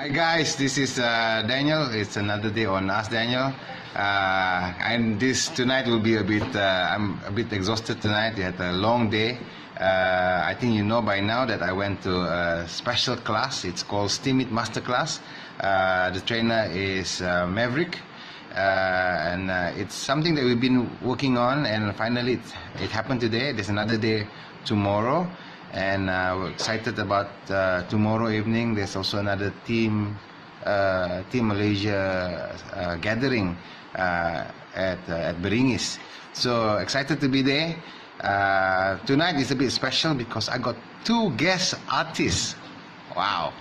Hi guys, this is Daniel. It's another day on Ask Daniel, and this tonight will be a bit. I'm a bit exhausted tonight. We had a long day. I think you know by now that I went to a special class. It's called steemit masterclass. The trainer is Maverick, and it's something that we've been working on, and finally it happened today. There's another day tomorrow. And we're excited about tomorrow evening. There's also another team Malaysia gathering at Beringis. So excited to be there. Tonight is a bit special because I got two guest artists. Wow.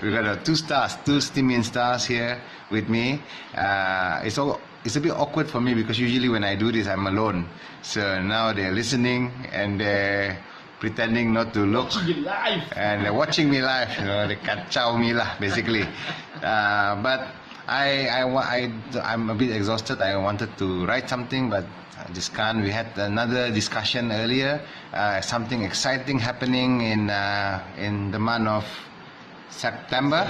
We got two steamit stars here with me. It's a bit awkward for me because usually when I do this I'm alone. So now they're listening and they're pretending not to look, and they're watching me live. You know, they kacau me lah, basically. But I'm a bit exhausted. I wanted to write something, but I just can't. We had another discussion earlier. Something exciting happening in the month of September.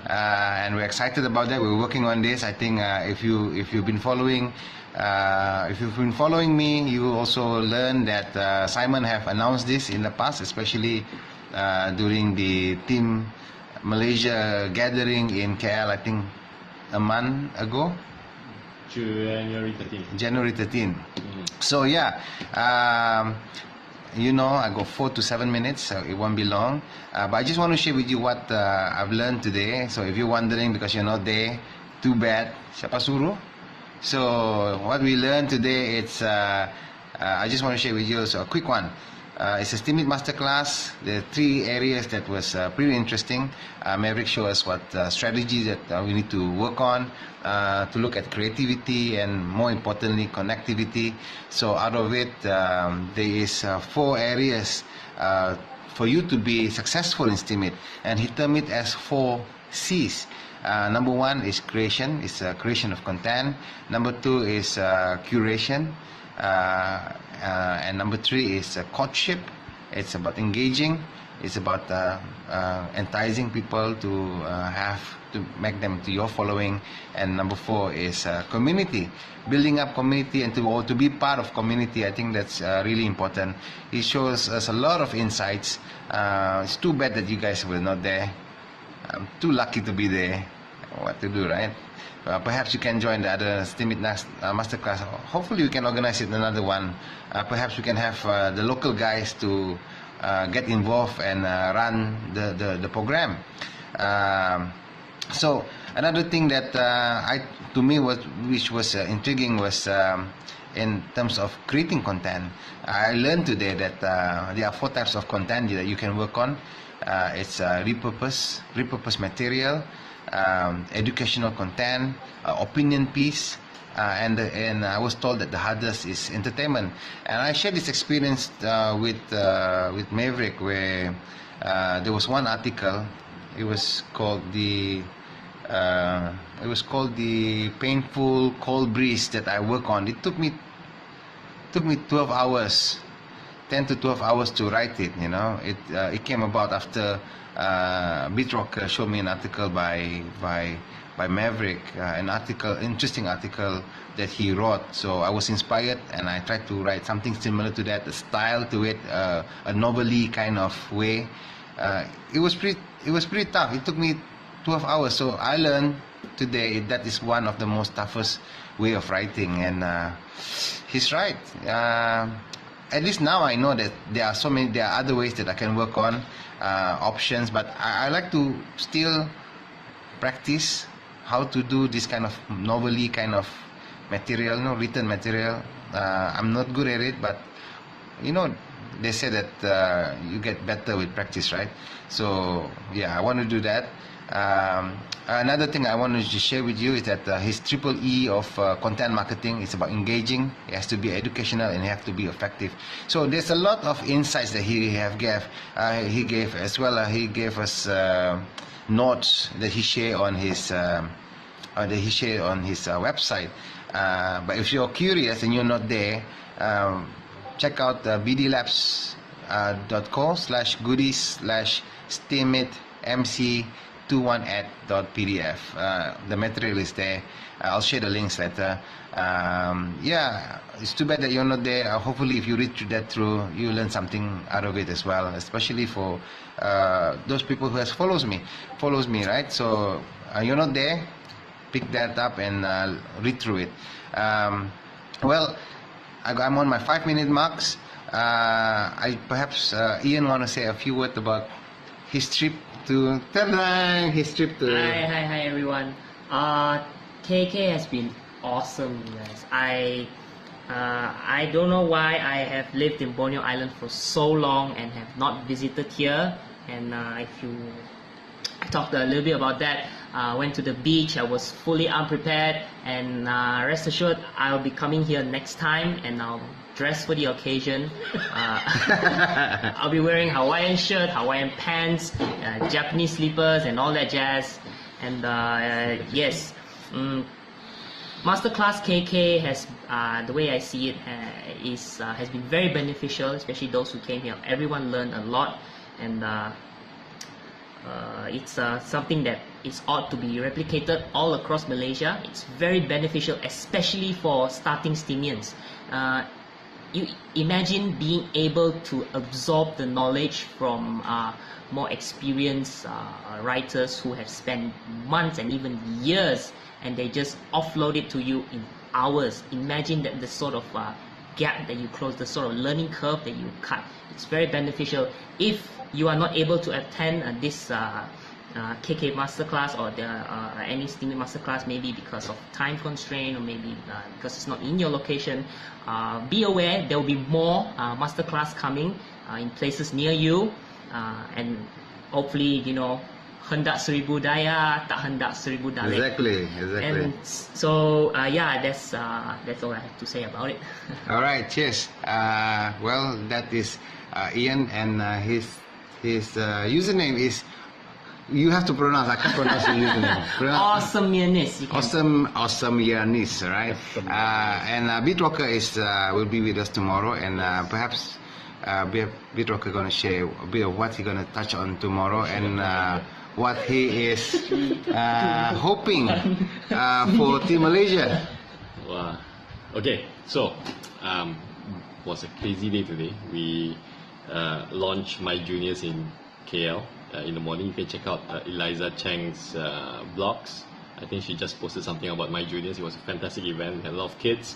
And we're excited about that. We're working on this. I think if you've been following. If you've been following me, you will also learn that Simon have announced this in the past, especially during the Team Malaysia gathering in KL, I think a month ago. January 13. So yeah, you know, I got 4 to 7 minutes, so it won't be long. But I just want to share with you what I've learned today. So if you're wondering because you're not there, too bad. Siapa suruh? So what we learned today, it's I just want to share with you a quick one. It's a steemit masterclass. There are 3 areas that was pretty interesting. Maverick showed us what strategies that we need to work on to look at creativity and more importantly connectivity. So out of it, there is 4 areas for you to be successful in steemit, and he termed it as 4 C's. Number 1 is creation. It's creation of content. Number 2 is curation. And number 3 is courtship. It's about engaging. It's about enticing people to make them to your following. And number 4 is community, building up community and to be part of community. I think that's really important. It shows us a lot of insights. It's too bad that you guys were not there. I'm too lucky to be there. What to do, right? Perhaps you can join the other steemit masterclass. Hopefully we can organize it another one. Perhaps we can have the local guys to get involved and run the program. So another thing that to me which was intriguing was in terms of creating content. I learned today that there are 4 types of content that you can work on. It's repurpose material, educational content, opinion piece, and I was told that the hardest is entertainment. And I shared this experience with Maverick, where there was one article. It was called the painful cold breeze that I work on. It took me 12 hours. 10 to 12 hours to write it. You know, it came about after Bitrock showed me an article by Maverick, interesting article that he wrote. So I was inspired and I tried to write something similar to that, a style to it, a novelty kind of way. It was pretty tough. It took me 12 hours. So I learned today that is one of the most toughest way of writing, and he's right. At least now I know that there are other ways that I can work on, options, but I like to still practice how to do this kind of novelty kind of material, written material. I'm not good at it, but you know, they say that you get better with practice, right? So yeah, I want to do that. Another thing I want to share with you is that his triple E of content marketing is about engaging. It has to be educational and it has to be effective. So there's a lot of insights that he gave as well. He gave us notes that he shared on his website. But if you're curious and you're not there, check out bdlabs.co/goodies/steemit MC 21@.pdf. The material is there. I'll share the links later. Yeah, it's too bad that you're not there. Hopefully, if you read that through, you learn something out of it as well, especially for those people who follows me, right? So you're not there. Pick that up and read through it. Well, I'm on my 5-minute marks. I perhaps Ian want to say a few words about his trip to Hi everyone. KK has been awesome, guys. I don't know why I have lived in Borneo Island for so long and have not visited here. And I talked a little bit about that. Went to the beach. I was fully unprepared, and rest assured, I'll be coming here next time, and I'll dress for the occasion. I'll be wearing Hawaiian shirt, Hawaiian pants, Japanese slippers, and all that jazz. And yes, Masterclass KK has, the way I see it, has been very beneficial, especially those who came here. Everyone learned a lot, and it's something that ought to be replicated all across Malaysia. It's very beneficial, especially for starting steemians. You imagine being able to absorb the knowledge from more experienced writers who have spent months and even years, and they just offload it to you in hours. Imagine that the sort of gap that you close, the sort of learning curve that you cut. It's very beneficial. If you are not able to attend this KK masterclass or any steemit masterclass, maybe because of time constraint or maybe because it's not in your location, be aware there will be more masterclass coming in places near you, and hopefully, you know, hendak seribu daya, tak hendak seribu dalek. Exactly. And so yeah, that's all I have to say about it. All right, cheers. Well, that is Ian, and his username is, you have to pronounce. I can't pronounce the username. Awesome Yanis. Awesome Yanis, right? And Bitrocker will be with us tomorrow, and perhaps Bitrocker gonna share a bit of what he's gonna touch on tomorrow, and what he is hoping for Team Malaysia. Wow. Okay, so was a crazy day today. We launched My Juniors in KL in the morning. You can check out Eliza Chang's blogs. I think she just posted something about My Juniors. It was a fantastic event. We had a lot of kids.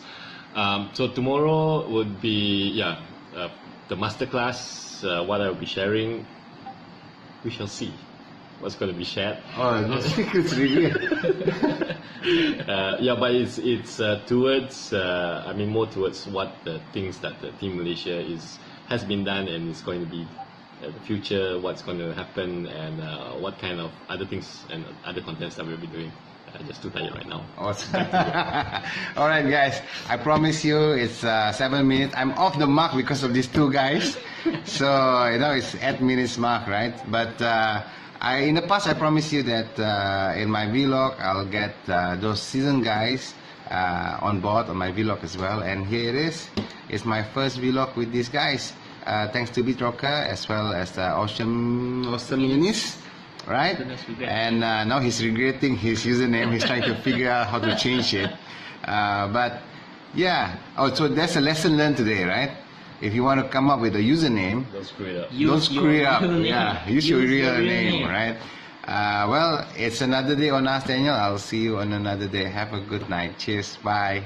So tomorrow would be the masterclass. What I will be sharing, we shall see what's going to be shared. Oh, no secrets revealed. Yeah, but it's towards more towards what the things that the Team Malaysia has been done and is going to be the future, what's going to happen, and what kind of other things and other contents that we'll be doing. Just too tired right now. Awesome. All right, guys. I promise you, it's 7 minutes. I'm off the mark because of these two guys. So you know, it's 8 minutes mark, right? But in the past, I promised you that in my vlog, I'll get those seasoned guys on board on my vlog as well. And here it is. It's my first vlog with these guys. Thanks to Bitrocker as well as Awesome Yunis, right? And now he's regretting his username. He's trying to figure out how to change it. But yeah. Oh, so that's a lesson learned today, right? If you want to come up with a username, don't screw it up. Don't screw it up. Yeah, use your real name, name, right? Well, it's another day on Ask Daniel. I'll see you on another day. Have a good night. Cheers. Bye.